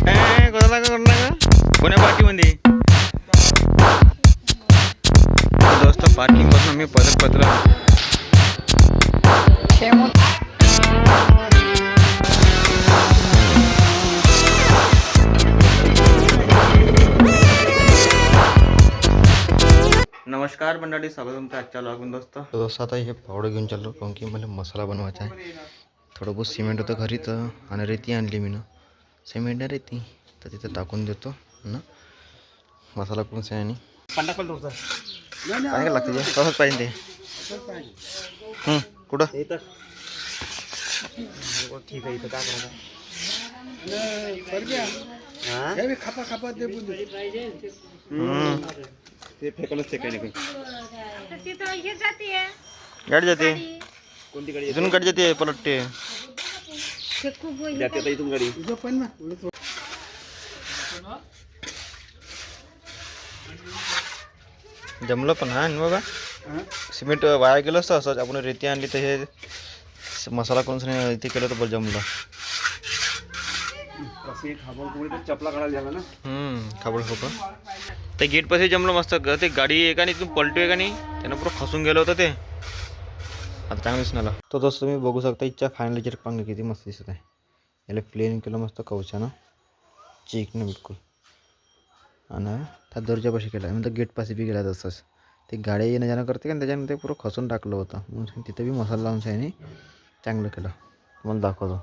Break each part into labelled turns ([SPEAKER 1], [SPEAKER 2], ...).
[SPEAKER 1] कोणाला का कोण्या पार्टीमध्ये दोस्त पार्किंग पासून मी पत्र नमस्कार मंडळी, स्वागत तुमचं आजच्या व्लॉगमध्ये दोस्त आता हे पावडं घेऊन चाललो कारण की मला मसाला बनवायचा आहे. थोडं बहुत सिमेंट होतं घरी तर आणि रेती आणली मी ना, सिमेंट आणि रेती तर तिथं टाकून देतो ना. मसाला करून आणि काय लागते तसंच पाहिजे ते. कुठं
[SPEAKER 2] ठीक आहे. इथं काय करायचं ते फेकलंच ते काही नाही.
[SPEAKER 1] गाडी जाते
[SPEAKER 2] कोणती गाडी
[SPEAKER 1] इथून गाडी जाते पलटते
[SPEAKER 2] जाते आता इथून गाडी.
[SPEAKER 1] जमलं पण हा बघा. सिमेंट वाया गेलं असतं असंच. आपण रेती आणली तर हे मसाला करून इथे केलं तर बरं जमलं.
[SPEAKER 2] चपला काढायला झाला ना.
[SPEAKER 1] खाबड होतं ते गेट पाशी जमलं मस्त. ते गाडी एका नाही इथून पलटू एका नाही त्यानं पुरं खसून गेलं होतं ते. आता चांगलं दिसणार तो दोस्त तुम्ही बघू शकता. इच्छा फायनल जर पांग किती मस्त दिसत आहे. याला प्लेन केलं मस्त कवचानं चिकनं बिलकुल. आणि त्या दर्जापाशी केला आहे म्हणजे गेटपाशी बी गेला तसंच. ते गाड्या येणं जाणं करते का त्याच्यानं ते पुरं खसून टाकलं होतं. म्हणून तिथं बी मसाला लावून शायनी चांगलं केलं. तुम्हाला दाखवतो.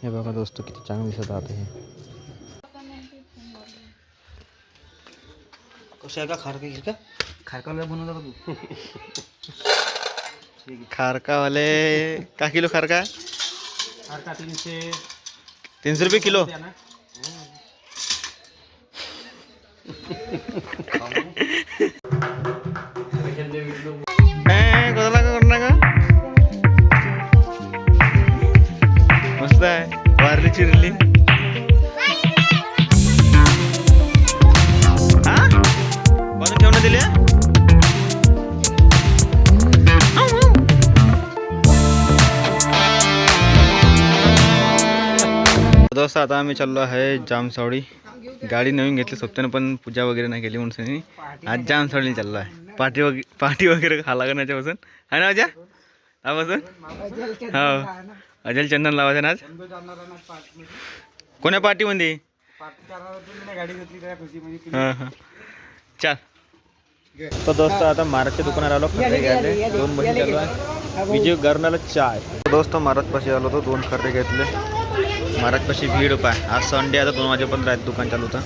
[SPEAKER 1] हे बघा दोस्त किती चांगलं दिसत आता हे.
[SPEAKER 2] कसं आहे का खारका गिरका खारकाला बनवलं का तू?
[SPEAKER 1] खारकावाले का किलो खारका?
[SPEAKER 2] खारका
[SPEAKER 1] 300 रुपये किलो. मस्त आहे वारली चिरली. हा बनून ठेवणं दिले. दोस्त आता आम्ही चाललो आहे जामसावडी. गाडी नवीन घेतली सोबत्यानं पण पूजा वगैरे नाही केली म्हणून आज जामसावडीला चाललो आहे. पार्टी वगैरे खाला करण्याच्यापासून आहे ना अजा आपासून. हो अजल चंदन लावायचं ना आज. कोण्या पार्टीमध्ये? हां हां चाल. तर दोस्त आता महाराजच्या दुकानात आलो खर्रे घ्यायला. 2 महिने चालू आहे. विजय गरणाला चाय. दोस्त महाराजपाशी आलो होतो. 2 खर्रे घेतले. महाराजपाशी भीड पाय. आज संडे आता 2 वाजेपर्यंत राहत दुकान चालू होतं.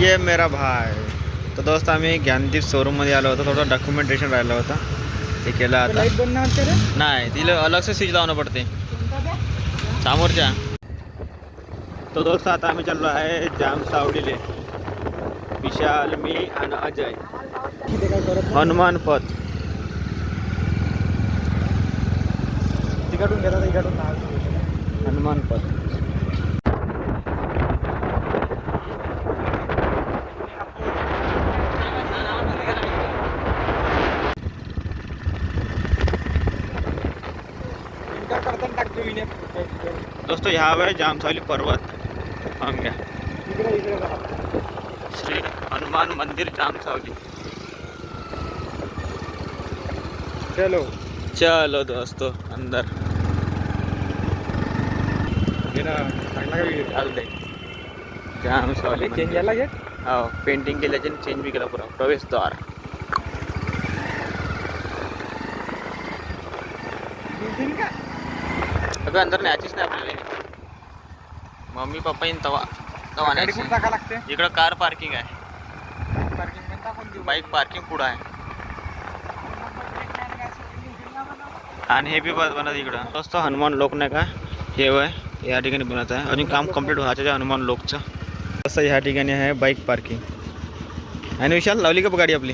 [SPEAKER 1] ये मेरा भाई. तर दोस्त आम्ही ज्ञानदीप शोरूममध्ये आलो होतो. थोडं डॉक्युमेंटेशन राहिलं होतं ते केलं. आता नाही तिला अलग से स्विच लावणं पडते समोरच्या. तो दोस्त आता आम्ही चाललो आहे जामसावडीले. विशाल मी आणि अजय. हनुमान पथ तिकडून घेतात इकडून हनुमान पथ. दोस्तों ह्या आहे जामसावली पर्वत. श्री हनुमान मंदिर जामसावली. चलो दोस्तों अंदर. जामसावली चेंज झाला. हो पेंटिंग केल्याचे चेंज बी केला पुरा. प्रवेशद्वार अगं अंदर न्यायचीच नाही आपल्याला. मम्मी पप्पा येईन तवा न्यायची. इकडं कार पार्किंग आहे. बाईक पार्किंग पुढं आहे. आणि हे बी बनत इकडं. दोस्त हनुमान लोक नाही का हे वय या ठिकाणी बनत आहे. अजून काम कम्प्लीट व्हायचं आहे हनुमान लोकचं. तसं ह्या ठिकाणी आहे बाईक पार्किंग. आणि विशाल लावली का गाडी आपली?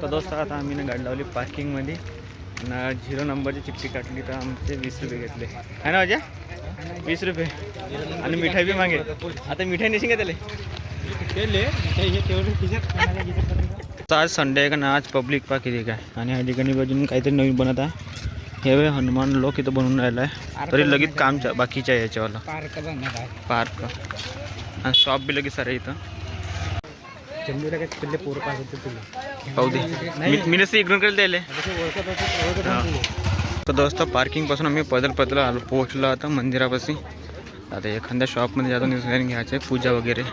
[SPEAKER 1] तर दोस्त आता आम्ही ना गाडी लावली पार्किंगमध्ये. 0 नंबरची चिठ्ठी काढली तर आमचे 20 रुपये घेतले आहे ना अजय. 20 रुपये आणि मिठाई बी मागे. आता मिठाई नेशील का त्याला? तर आज संडे आहे का ना, आज पब्लिक पा किती काय. आणि या ठिकाणी बाजून काहीतरी नवीन बनत आहे. हे वे हनुमान लोक इथं बनवून राहिलं आहे. तरी लगेच काम बाकीच्या आहे याच्यावाला पार्क. आणि शॉप बी लगेच सारे इथं पाहू दे. मी नसते इग्नोर करायला द्यायला. तर दोस्त पार्किंगपासून आम्ही पैदल आलो पोहोचलो आता मंदिरापाशी. आता एखाद्या शॉपमध्ये जातो निर्णय घ्यायचे पूजा वगैरे.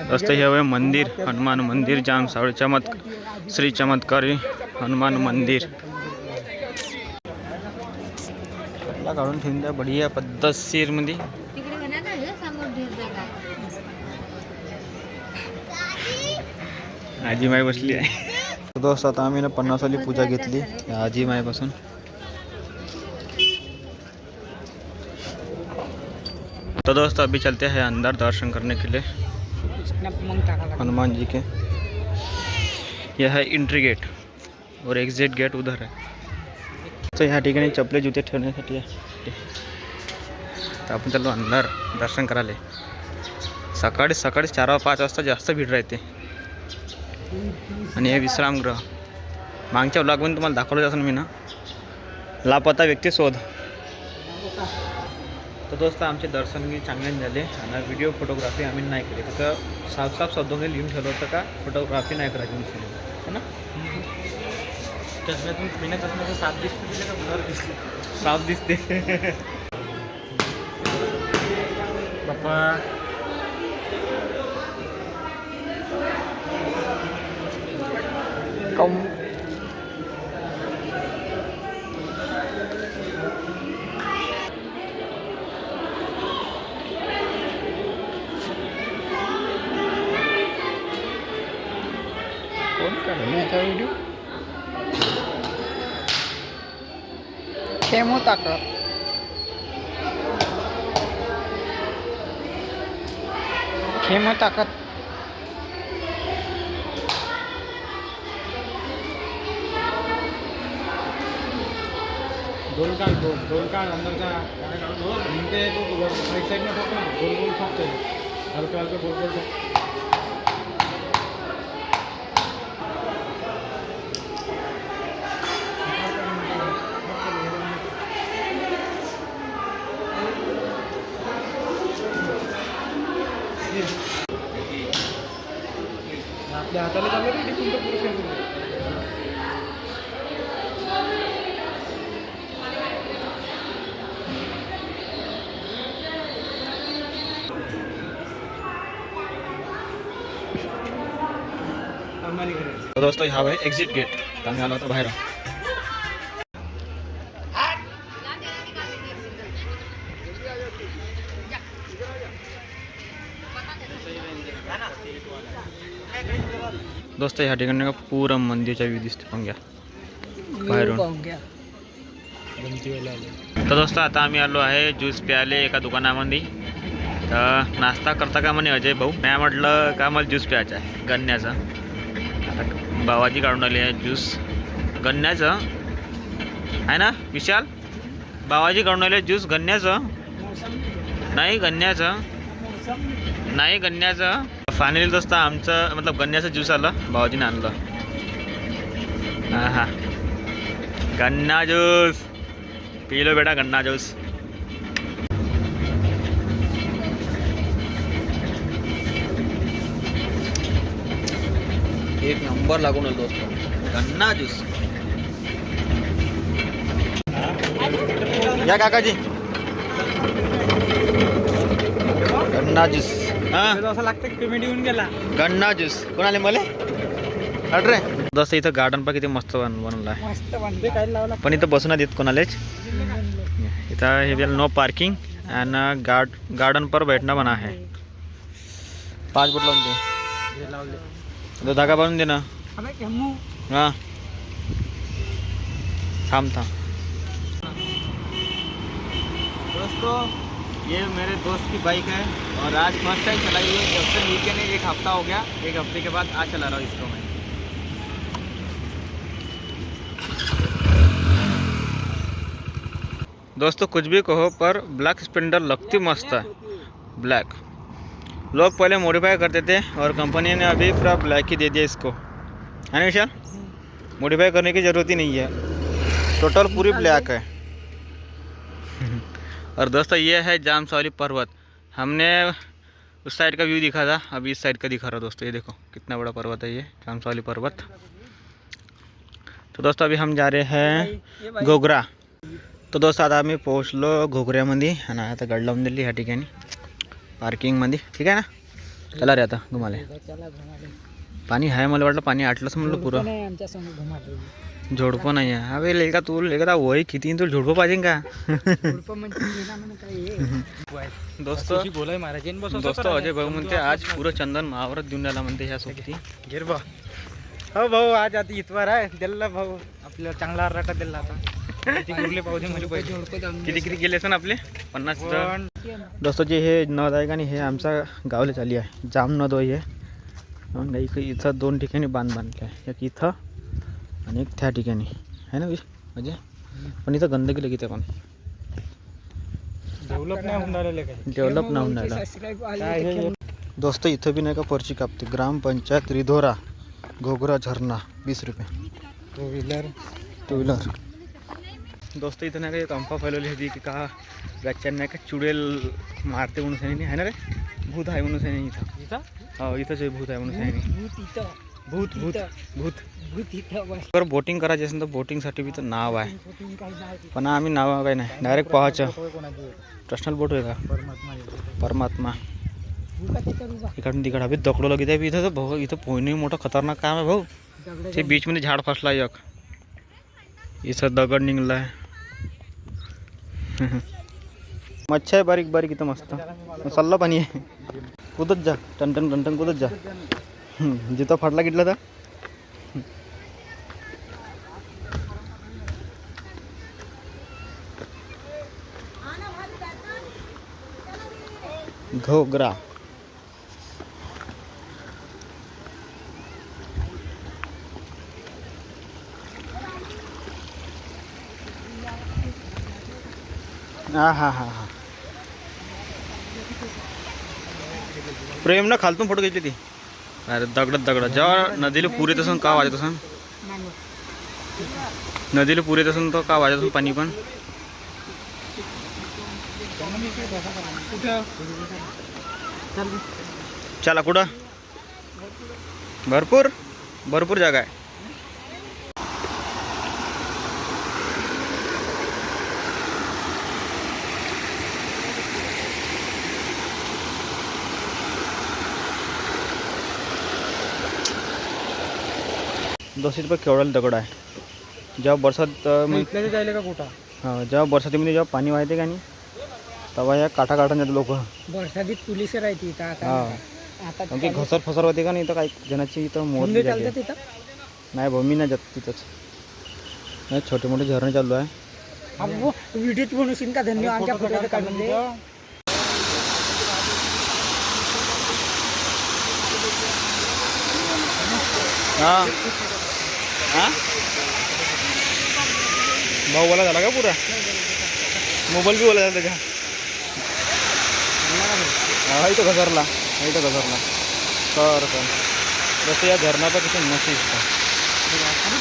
[SPEAKER 1] दोस्त हे वय मंदिर हनुमान मंदिर जाम सावळे श्री चमत्कारी हनुमान मंदिर. काढून ठेवून द्या बढिया पद्धतशीर मध्ये. आजी माई बसली आहे. दोस्त आता आम्ही ना 50 वाली पूजा घेतली आजी माईपासून. तो दोस्त अभी चलते हैं अंदर दर्शन करने के लिए हनुमान जी के. यह है एंट्री गेट और एग्जिट गेट उधर है. तो ह्या ठिकाणी चपले जुते ठेवण्यासाठी आहे. तर आपण चाललो अंदर दर्शन करायला. सकाळी 4-5 वाजता जास्त भीड राहते. आणि हे विश्रामगृह मागच्या ब्लॉगमध्ये तुम्हाला दाखवलं असेल मी ना, लापता व्यक्ती शोध. तर दोस्त आमचे दर्शन मी चांगले झाले. आणि व्हिडिओ फोटोग्राफी आम्ही नाही केली. तर साफ शब्दोमध्ये लिहून ठेवलं होतं का फोटोग्राफी नाही करायची म्हणून है ना. चष्म्यातून बिना चष्म्याचं साफ दिसते का ब्लर दिसते. साफ दिसते बाप्पा. कम कोण काढला याचा व्हिडिओ. खेमो ताकद
[SPEAKER 2] दोन काढ अंदरचा इनके राइट साइड में ठोकना. गोल ठोकते हल्का गोल ठोक. आपल्या हाताला चाललं रे टिकून तर पुरुष आहे.
[SPEAKER 1] तो दोस्तों हा आहे एक्झिट गेट. आम्ही आलो होतो बाहेर. दोस्त ह्या ठिकाणी का पूर्ण मंदिरचा व्ह्यू दिसते पण घ्या बाहेरून. तर दोस्त आता आम्ही आलो आहे ज्यूस प्यायले एका दुकानामध्ये. तर नाश्ता करता का म्हणे अजय भाऊ. मी म्हटलं का मला ज्यूस प्यायचा आहे गन्याचा. आता बाबाजी काढून आले आहे ज्यूस गन्याचं आहे ना विशाल. बाबाजी काढून आले ज्यूस गन्याचं नाही गन्याचं. फायनली दोस्त आमचं मतलब गन्याचं ज्यूस आलं बाबाजीने आणलं. हा गन्ना ज्यूस पी लो बेटा गन्ना ज्यूस. एक नंबर लागून आलो दोस्त गन्ना ज्यूस. या काकाजी गन्ना ज्यूस.
[SPEAKER 2] असं लागतं की पेमेंट येऊन गेला.
[SPEAKER 1] गन्ना ज्यूस कोणाले मला अड रे. जसं इथं गार्डन पा किती मस्त बनवलं आहे.
[SPEAKER 2] मस्त बनते काय लावला.
[SPEAKER 1] पण इथं बसून देत कोणालेच. इथं हे नो पार्किंग अँड गार्डन पर बैठना बना है. 5 बोट लावून दे. तो धागा बांधून दे ना. हां थांब. दोस्तों ये मेरे दोस्त की बाइक है और आज फर्स्ट टाइम चलाई है. जब से वीकेंड 1 हफ्ता हो गया. 1 हफ्ते के बाद आज चला रहा हूँ इसको मैं. दोस्तों कुछ भी कहो पर ब्लैक स्प्लेंडर लगती मस्त है. ब्लैक लोग पहले मॉडिफाई करते थे और कंपनी ने अभी पूरा ब्लैक ही दे दिया इसको, है ना विशाल? मॉडिफाई करने की ज़रूरत ही नहीं है, टोटल पूरी ब्लैक है। और दोस्तों ये है जामसौली पर्वत। हमने उस साइड का व्यू दिखा था, अभी इस साइड का दिखा रहा दोस्तों। ये देखो कितना बड़ा पर्वत है ये जामसौली पर्वत। तो दोस्तों अभी हम जा रहे हैं घोगरा। तो दोस्तों आता आम्ही पोहोचलो घोगऱ्यामध्ये आणि आता गड लावून दिली ह्या ठिकाणी पार्किंगमध्ये, ठीक आहे ना? चला रे आता घुमाले. पाणी आहे, मला वाटलं पाणी आटलंच म्हणलं पुरं. झोडपं नाही आहे. अबे लेका तू लेका वय किती, तुला झोडपं पाहिजे का? दोस्तों अजय भाऊ म्हणते आज पुरं चंदन महावरत देऊन राहिला म्हणते ह्या सोबती.
[SPEAKER 2] घेर बा. हो भाऊ आज आता इतवार आहे दिला भाऊ, आपल्याला चांगला आराटा दिला आता. किती गुरले पाहू दे म्हणजे
[SPEAKER 1] किती किती गेले असं आपले 50. दोस्तों जे हे नद आहे का नाही, हे आमच्या गावला चालली आहे. जाम नद आहे. इथं 2 ठिकाणी बांध बांधले आहे, एक इथं आणि एक त्या ठिकाणी आहे ना म्हणजे. पण इथं गंदगी लगी, पण
[SPEAKER 2] डेव्हलप नाही होऊन राहिले काय,
[SPEAKER 1] डेव्हलप नाही होऊन राहिलं. दोस्तों इथं बी नाही का पर्ची कापते. ग्रामपंचायत रिधोरा घोगरा झरना 20 रुपये. Two wheeler. दोस्तों इथं नाही का एक अंफा फैलवली होती की का गच्च्यान नाही का चुडेल मारते म्हणून सांगितली आहे ना रे. भूत आहे म्हणून सांगितली इथं. हो इथंच भूत आहे म्हणून सांगितली. भूत भूत भूत. बरं बोटिंग करायची असेल तर बोटिंगसाठी बी तर नाव आहे, पण आम्ही नाव काही नाही, डायरेक्ट पाहायचं. पर्सनल बोट आहे का? परमात्मा. इकडून तिकडे हवे दकडो लगे त्या इथं. तर भाऊ इथं पोहणे मोठं खतरनाक काम आहे भाऊ. ते बीचमध्ये झाड फसला एक, इथं दगड निघलाय. मच्छा आहे बारीक बारीक इथं मस्त. सल्ला पाणी आहे. कुदत जा, टनटन टनटन कुदत जा. जिथं फाटला किटला तर घोगरा. हा हा हा हा. प्रेम ना खालतून फोटो घेतली ती. अरे दगडत दगडत जेव्हा नदीला पूर येत असून का वाजत असून, नदीला पूर येत असून तो का वाजत असून पाणी पण. चला कुठं भरपूर भरपूर जागा आहे. ₹200 केवढा दगड आहे. जेव्हा बरसात
[SPEAKER 2] जायला का कुठं.
[SPEAKER 1] हां जेव्हा बरसातीमध्ये जेव्हा पाणी वाहते का नाही, तेव्हा या काठा काढून येतात लोक.
[SPEAKER 3] बरसातीत पोलीस राहते इथं आता.
[SPEAKER 1] हां कारण की घसर फसर होते का नाही, तर काही जणांची इथं मोर नाही भाऊ, मी नाही जात तिथंच. नाही छोटे मोठे झरणे चालू आहे.
[SPEAKER 3] व्हिडिओ बनवशील का? धन्यवाद. आमच्या फोटो काढून दे.
[SPEAKER 1] हां हां भाऊ बोला झाला का पुरा? मोबाईल बी बोला झाला त्याच्या. हा इथं घसरला, इथं घसरला. तर जसं या झरणाचा किती मस्त दिसतं.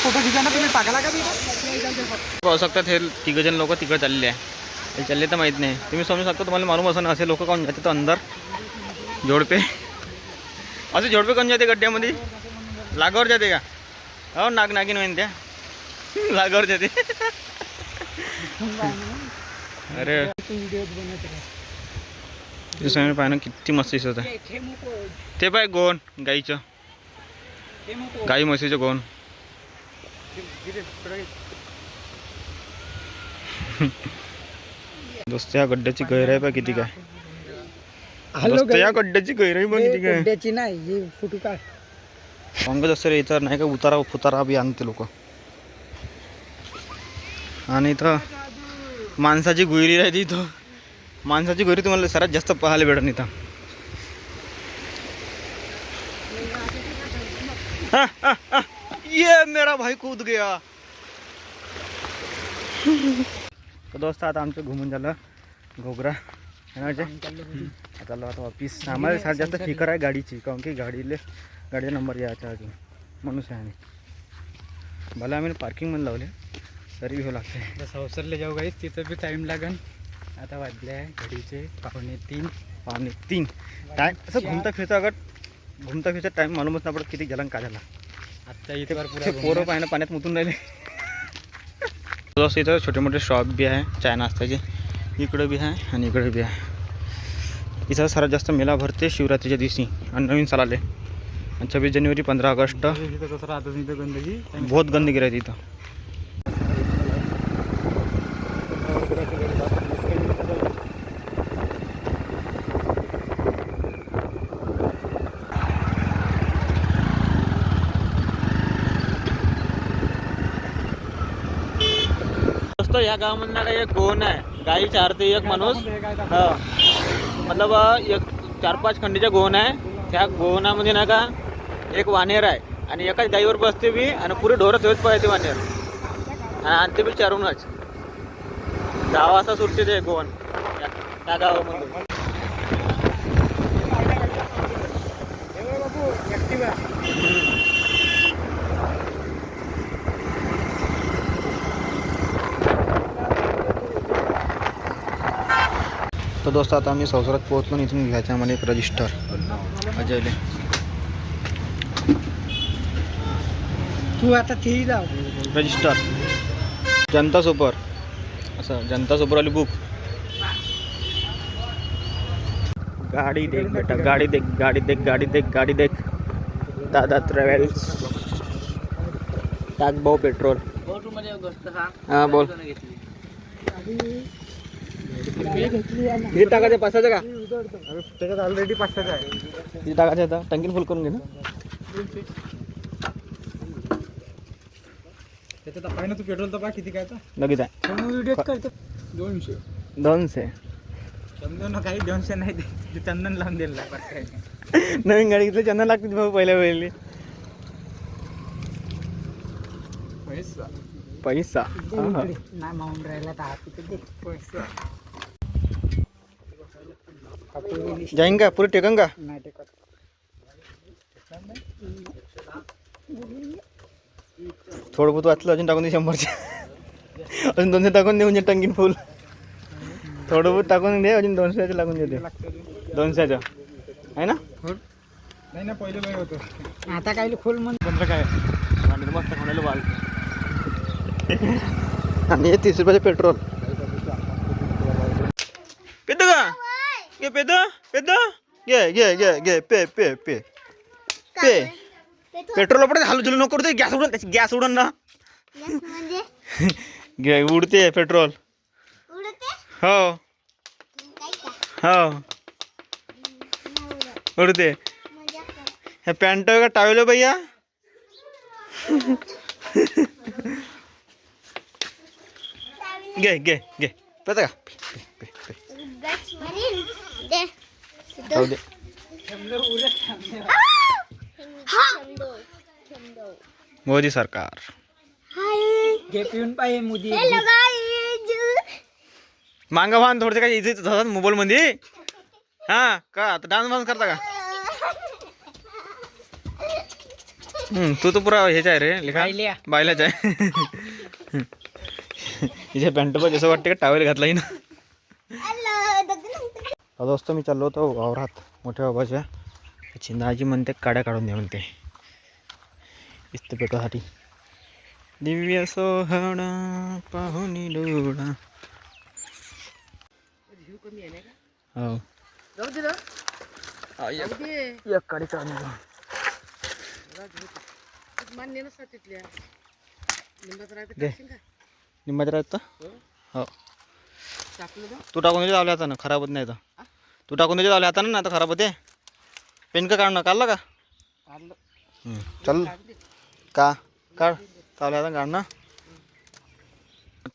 [SPEAKER 3] फोटो खिचा ना तुम्ही, पागला का?
[SPEAKER 1] पाहू शकतात हे 3 जण लोक तिकडे चालले आहे. ते चालले तर माहीत नाही. तुम्ही समजू शकता, तुम्हाला मालूम असं असे लोक कोण जाते तर अंदर जोडपे. असे जोडपे कोण जाते गड्ड्यामध्ये? लागावर जाते का? हो नाग नागिन होईन त्या लागावर जाते. अरे समोर पाहिजे किती मस्त दिसत आहे. ते पाय गोन गाईचं, गाई म्हशीचं गोन. दोस्त या गड्ड्याची गहिराई पाय किती काय. दोस्त या गड्ड्याची गहिराई पण किती काय.
[SPEAKER 3] गड्ड्याची नाही फोटो काढ.
[SPEAKER 1] पंकज असं इथं नाही का उतारा फुतारा बी आणते लोक. आणि इथं माणसाची गुयरी राहते. इथं माणसाची गुयरी तुम्हाला सर्वात जास्त पाहायला भेटेल इथं. ये मेरा भाई कूद गया. तर दोस्त आता आमचं घुमून झालं घोगरा. है ना अजय? चाललो आता वापिस. आम्हाला सात जास्त फिकर आहे गाडीची, काऊन की गाडीचा नंबर यायचा अजून म्हणून आहे आम्ही. भला आम्ही पार्किंगमध्ये लावले तरी घेऊ लागते.
[SPEAKER 2] आता संसरले जाऊ गाईस, तिथं बी टाईम लागन. आता वाजले आहे घडीचे 2:45.
[SPEAKER 1] टाईम असं घुमता फिरता टाईम मालूमच नाही पडत किती झाला काय झाला.
[SPEAKER 2] आजच्या इथवर
[SPEAKER 1] ते पोरं पाहिजे पाण्यात मुतून राहिले. इथं छोटे मोठे शॉप बी आहे चाय नाश्त्याचे, इकडं बी आहे आणि इकडे बी आहे. इथं सर्वात जास्त मेला भरते शिवरात्रीच्या दिवशी आणि नवीन साल आले आणि 26 जानेवारी 15 ऑगस्ट
[SPEAKER 2] कसं राहतं तिथं गंदगी.
[SPEAKER 1] बहुत गंदगी राहते इथं. दोस्तों या गावामध्ये ना एक गोण आहे, गाई चारते एक माणूस. हा मतलब एक 4-5 खंडीच्या गोण आहे. त्या गोवनामध्ये ना का एक वानेर आहे आणि एकाच गाईवर बसते बी आणि पुरे ढोरं ठेवत पाहिजे वानेर आणि आणते बी चारूनच. 10 वाजता सुटते ते गोवन त्या गावामध्ये. तर दोस्त आता आम्ही संसारात पोहोचलो आणि इथून घ्यायचं आम्हाला एक रजिस्टर अजयले.
[SPEAKER 3] तू आता ते लाव
[SPEAKER 1] रजिस्टर जनता सुपर, असं जनता सुपरवाली बुक. गाडी देख बेटा, गाडी देख, गाडी देख, गाडी देख, गाडी देख. दादा ट्रॅव्हल्स. टाक भाऊ पेट्रोल. हां बोल. किती टाकायचं? 500 का?
[SPEAKER 2] त्याच्यात ऑलरेडी 500 आहे.
[SPEAKER 1] किती टाकायचं आता? टंकीन फुल करून घे ना.
[SPEAKER 2] त्याच्यात पाहिजे तू पेट्रोल तर पहा किती काय
[SPEAKER 1] लगेच आहे
[SPEAKER 3] व्हिडिओ करतो.
[SPEAKER 1] 200.
[SPEAKER 2] चंदन काही 200 नाही, ते चंदन लावून दिलं.
[SPEAKER 1] नवीन गाडी घेतलं चंदन लागते भाऊ पहिल्या वेळेला. पैसा
[SPEAKER 3] नाही माऊन राहिला तर हात दे पैसा.
[SPEAKER 1] जाईन का पुरे टेकन का?
[SPEAKER 3] नाही टेकत.
[SPEAKER 1] थोडं बहुत वाचलं अजून टाकून दे 100चे. अजून 200 टाकून दे म्हणजे टंकीन फुल. थोडं बहुत टाकून दे अजून 200चे लागून देते. 200चं आहे ना?
[SPEAKER 2] नाही ना पहिले बाई होतं.
[SPEAKER 3] आता काय खोल म्हण
[SPEAKER 1] पंधरा काय मस्त खाण्याला बाल. आणि 30 रुपयाचे पेट्रोल. पेद का घे, पेद घे घे घे घे पे पे पे पे. पेट्रोल पडते हालू जुलू नको करते. गॅस उडून, त्याची गॅस उडून ना. घे उडते पेट्रोल. हो हो उडते. हे पॅन्ट का टावेलो भैया. घे घे घे पेता का? जाऊ दे. मोदी सरकार.
[SPEAKER 3] घे पिऊन पाहिजे मोदी.
[SPEAKER 1] मांगा भान थोडसे काय इथे धरतात मोबाईल मध्ये. हा का आता डान्स वान्स करता का? तू तर पुरा ह्याचा आहे रे लिखा बायलाच आहे. इथे पॅन्ट पण जसं वाटते का टावेल घातलाय ना. दोस्त मी चाललो होतो वावरात मोठ्या बाबाच्या. चिंदाजी म्हणते काड्या काढून दे म्हणते इस्त पेटवासाठी. दिव्य सोहळा पाहुणी डोळा. हो एक काडी काढून निंबाच्या राहत हो. तू टाकून द्यायचे लावले आता ना खराब होत नाही तर. तू टाकून द्यायचे लावले आता ना आता खराब होते. पेन का काढणं काढला का? चल का काढ चालू आता काढणं.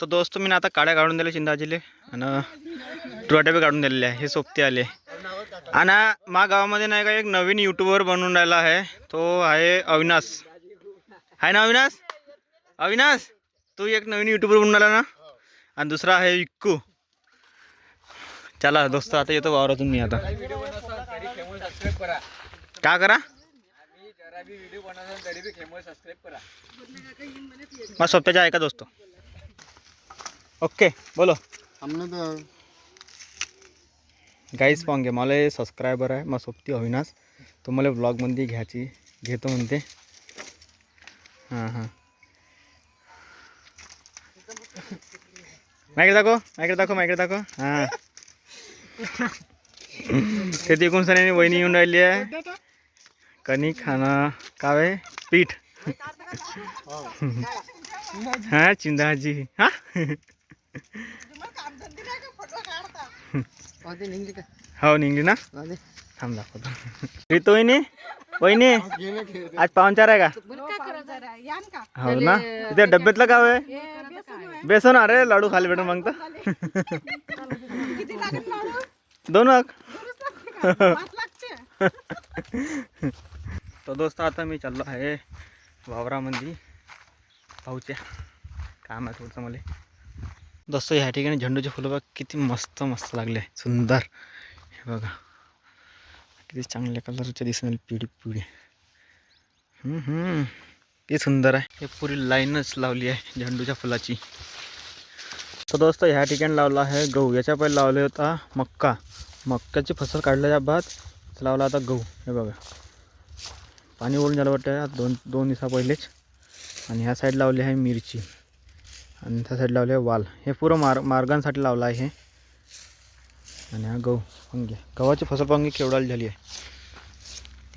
[SPEAKER 1] तर दोस्त मी ना आता काड्या काढून दिल्या चिंदाजीले आणि टोट्या बी काढून दिलेले आहे. हे सोबते आले आणि मा गावामध्ये नाही का एक नवीन यूट्यूबर बनवून राहिला आहे. तो आहे अविनाश. आहे ना अविनाश? अविनाश तू एक नवीन यूट्यूबर बनून राहिला ना. आणि दुसरा आहे विक्कू. चला दोस्त आता येतो वावरातून मी आता का करा मग सोप्याच्या ऐका दोस्त ओके बोलो
[SPEAKER 2] हमने तो
[SPEAKER 1] गाईच पाहून मला सबस्क्रायबर आहे मग सोबती होईनाच तो मला ब्लॉगमध्ये घेतो म्हणते हां हां मायकडे दाखव हां ते तिकून सनी वहिनी येऊन राहिली आहे कणिक खाणं कावे पीठ हां चिंदाजी हां हो निघली ना थांब दाखवतो रितो वहिनी आज पाहुणचार आहे का हो ना त्या डब्यातलं गाव आहे बेसन अरे लाडू खाली भेटून मग दोन तो दोस्त आता मी चाललो आहे वावरामध्ये भाऊच्या काम आहे थोडंसं मला दोस्त ह्या ठिकाणी झेंडूचे फुलं बघा किती मस्त मस्त लागले सुंदर हे बघा किती चांगल्या कलरचे दिसणार पिढी किती सुंदर आहे हे पुरी लाईनच लावली आहे झेंडूच्या फुलाची तर दोस्त ह्या ठिकाणी लावला आहे गहू याच्या पहिले लावले होता मक्काची फसल काढल्याच्या बाद लावला आता गहू हे बघा पाणी ओढून झालं वाटतं दोन दिवसा पहिलेच आणि ह्या साईड लावली आहे मिरची आणि त्या साईड लावले आहे वाल हे पुरं मार्गांसाठी लावलं आहे हे आणि हा गहू पंगे गव्हाची फसल पंगे केवढाली झाली आहे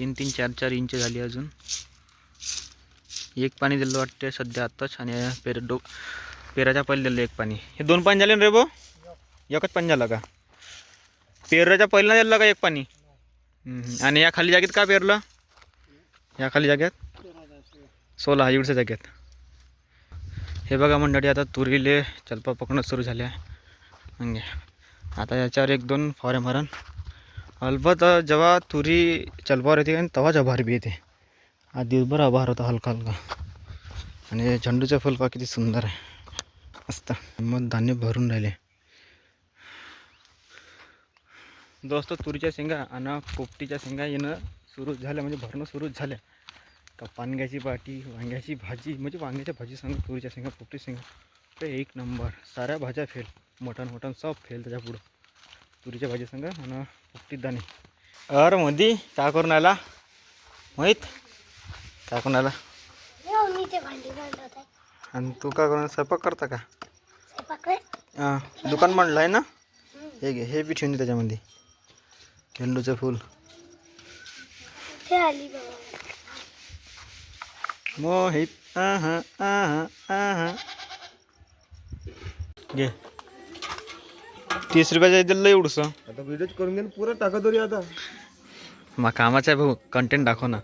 [SPEAKER 1] 3-3 4-4 इंच झाली अजून एक पाणी दिलं वाटते सध्या आत्ताच आणि पेराच्या पहिले दिलं एक पाणी हे 2 पाणी झाले ना रे भाऊ एकच पाणी झालं का पेराच्या पहिला दिलं का एक पाणी आणि या खाली जागेत का पेरलं या खाली जाग्यात 16 इकडच्या जाग्यात हे बघा मंडळी आता तुरीले चलपा पकडणं सुरू झाले आहे म्हणजे आता याच्यावर 1-2 फवारे मारण अलबत जेव्हा तुरी चलपावर येते आणि तेव्हाच आभार बी येते आज दिवसभर आभार होता हलका आणि झेंडूचे फुल पहा किती सुंदर आहे मस्त मग धान्य भरून राहिले दोस्त तुरीच्या शेंगा आणि पोपटीच्या शेंगा येणं सुरू झालं म्हणजे भरणं सुरूच झालं का पानग्याची पाटी वांग्याची भाजी म्हणजे वांग्याच्या भाजी सांगा तुरीच्या शेंगा पोपटी शेंगा ते 1 नंबर साऱ्या भाज्या फेल मटण सब फेल त्याच्या पुढं तुरीच्या भाजी सांगा आणि पोपटी दाणे मधी काय करून आला माहीत काय करून आला आणि तू काय करून स्वयंपाक करता का हां दुकान म्हणलं आहे ना हे घे हे बी ठेवून दे त्याच्यामध्ये झेंडूचं फूल मोहित घे 30 रुपयाचं दिलं एवढंसं
[SPEAKER 2] आता व्हिडिओ करून घे पुरा टाका तरी आता
[SPEAKER 1] मग कामाचं आहे भाऊ कंटेंट दाखव ना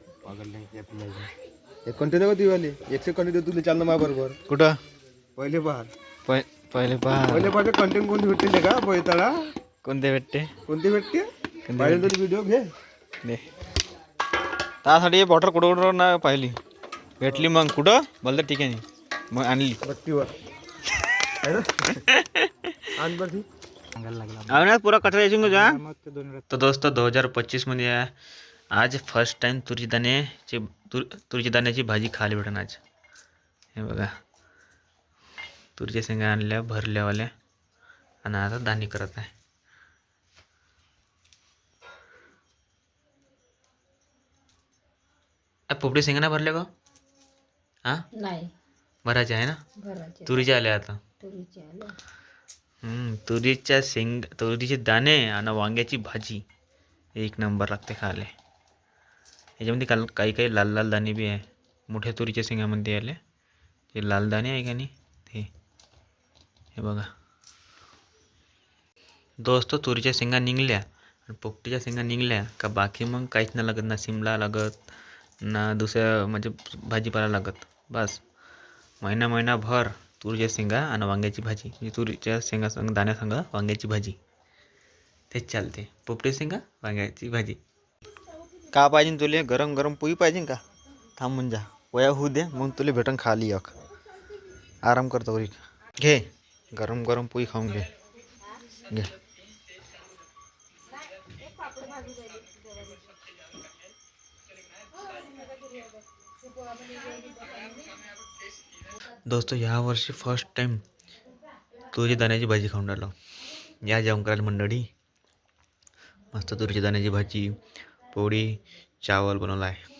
[SPEAKER 2] एक कंटेनर होती वाली 100 कंटेनर तुला चालना मा बरोबर
[SPEAKER 1] कुठं
[SPEAKER 2] पहिले बाहेर
[SPEAKER 1] पहिले पहा
[SPEAKER 2] कंटेंट कोणते भेटते का पैताळा
[SPEAKER 1] कोणते भेटते
[SPEAKER 2] कोणते भेटते पाहिजे तरी व्हिडिओ घे
[SPEAKER 1] दे त्यासाठी हे बॉटल कुठं ना पाहिली भेटली मग कुठं बोलतं ठीक आहे मग आणली
[SPEAKER 2] बत्तीवर आण बरं
[SPEAKER 1] लागला पुरा कचरा यायची तुझ्या तर दोस्त 2025 मध्ये आहे आज फर्स्ट टाइम तुरीची दाण्याची भाजी खायला भेटन आज हे बघा तुरीच्या शेंगा आणल्या भरल्यावाल्या आणि आता दाणे करत आहे पोपटी शेंगा ना भरल्या का हां
[SPEAKER 3] नाही
[SPEAKER 1] भरायचे आहे ना तुरीच्या आल्या आता तुरीचे दाणे आणि वांग्याची भाजी 1 नंबर लागते खायला याच्यामध्ये काही लाल लाल दाणे बी आहे मोठ्या तुरीच्या शेंगामध्ये आले ते लाल दाणे आहे का नाही ते हे बघा दोस्त तुरीच्या शेंगा निघल्या आणि पोपटीच्या शेंगा निघल्या का बाकी मग काहीच नाही लागत ना शिमला लागत ना दुसऱ्या म्हणजे भाजीपाला लागत बस महिनाभर तुरीच्या शेंगा आणि वांग्याची भाजी म्हणजे तुरीच्या शेंगा दाण्यासंग वांग्याची भाजी तेच चालते पोपटी शेंगा वांग्याची भाजी का पाहिजे तुले गरम गरम पोळी पाहिजे का थांबून जा वया होऊ दे मग तुला भेटन खाली एक आराम करतो घे गरम गरम पोळी खाऊन घे दोस्तों ह्या वर्षी फर्स्ट टाइम तुरीची दाण्याची भाजी खाऊन राहिलो. या जेवण करायला मंडळी. मस्त तुरीची दाण्याची भाजी, पोळी, चावल बनवला आहे.